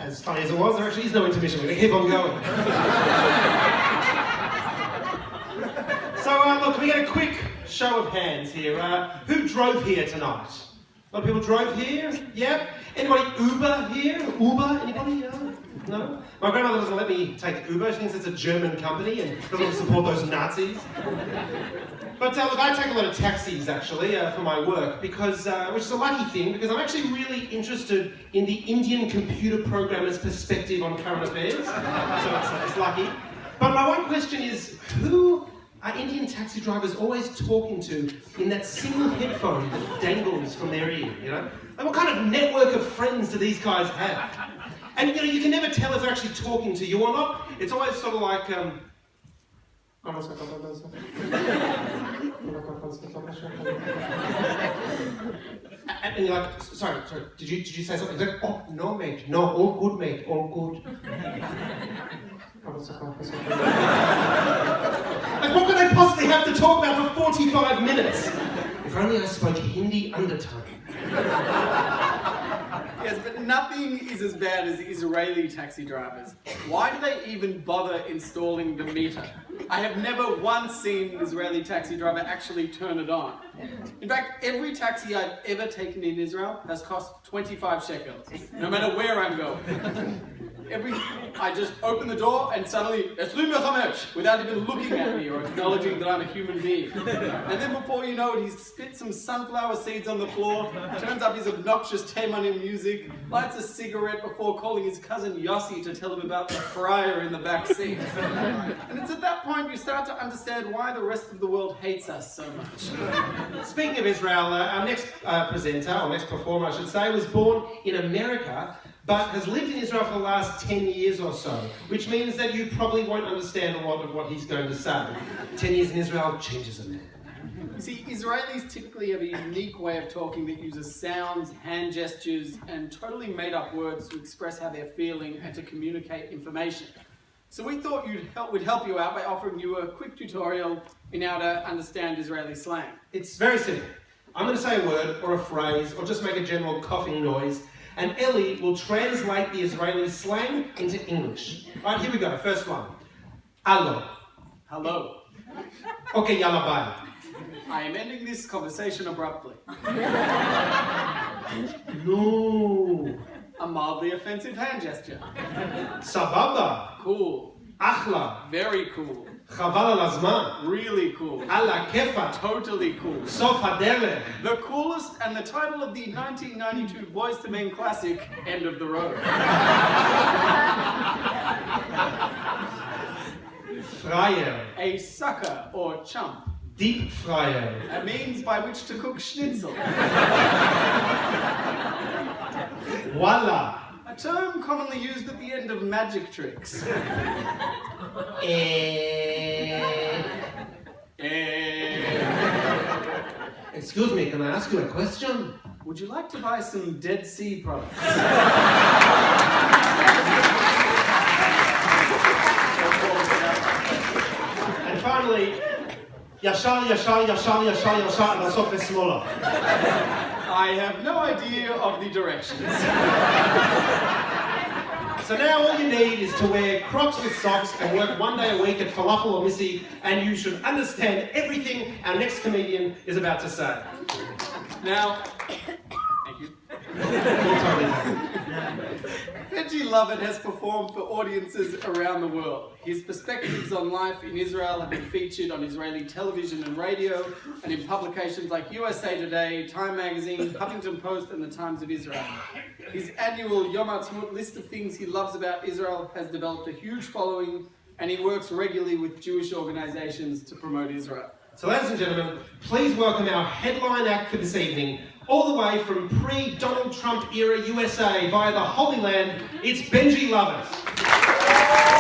as funny as it was, there actually is no intermission. We're going to keep on going. So, look, we get a quick show of hands here. Who drove here tonight? A lot of people drove here? Yep. Anybody Uber here? Uber? Anybody? No? My grandmother doesn't let me take Uber. She thinks it's a German company and doesn't want to support those Nazis. But look, I take a lot of taxis actually for my work because, which is a lucky thing, because I'm actually really interested in the Indian computer programmer's perspective on current affairs. So it's lucky. But my one question is, who are Indian taxi drivers always talking to in that single headphone that dangles from their ear, you know? Like, what kind of network of friends do these guys have? And, you know, you can never tell if they're actually talking to you or not. It's always sort of like, and you're like, sorry, did you say something? He's like, oh, no, mate, no, all good, mate, all good. Like, what could they possibly have to talk about for 45 minutes? If only I spoke Hindi undertone. Yes, but nothing is as bad as Israeli taxi drivers. Why do they even bother installing the meter? I have never once seen an Israeli taxi driver actually turn it on. In fact, every taxi I've ever taken in Israel has cost 25 shekels, no matter where I'm going. I just open the door and suddenly, without even looking at me or acknowledging that I'm a human being. And then before you know it, he's spit some sunflower seeds on the floor, turns up his obnoxious Taimanim music, lights a cigarette before calling his cousin Yossi to tell him about the fryer in the back seat. And it's at that point you start to understand why the rest of the world hates us so much. Speaking of Israel, our next presenter, or next performer I should say, was born in America, but has lived in Israel for the last 10 years or so, which means that you probably won't understand a lot of what he's going to say. 10 years in Israel changes a man. You see, Israelis typically have a unique way of talking that uses sounds, hand gestures, and totally made-up words to express how they're feeling and to communicate information. So we thought we'd help you out by offering you a quick tutorial in how to understand Israeli slang. It's very simple. I'm going to say a word or a phrase or just make a general coughing noise, and Ellie will translate the Israeli slang into English. Right, here we go. First one. Hello. Hello. Okay, yalla bye. I am ending this conversation abruptly. No. A mildly offensive hand gesture. Sababa. Cool. Achla. Very cool. Chaval al hazman. Really cool. Ala kefa. Totally cool. Sof haderech. The coolest and the title of the 1992 Boyz II Men classic, End of the Road. Fryer. A sucker or chump. Deep fryer. A means by which to cook schnitzel. Voila. A term commonly used at the end of magic tricks. Excuse me, can I ask you a question? Would you like to buy some Dead Sea products? And finally, yashar, yashar, yashar, yashar, yashar, and asof esmola. I have no idea of the directions. So now all you need is to wear Crocs with socks and work one day a week at Falafel or Missy, and you should understand everything our next comedian is about to say. Now, thank you. Totally. Veggie Lovett has performed for audiences around the world. His perspectives on life in Israel have been featured on Israeli television and radio, and in publications like USA Today, Time Magazine, Huffington Post, and the Times of Israel. His annual Yom Ha'atzmaut list of things he loves about Israel has developed a huge following, and he works regularly with Jewish organizations to promote Israel. So ladies and gentlemen, please welcome our headline act for this evening, all the way from pre-Donald Trump era USA via the Holy Land, it's Benji Lovett.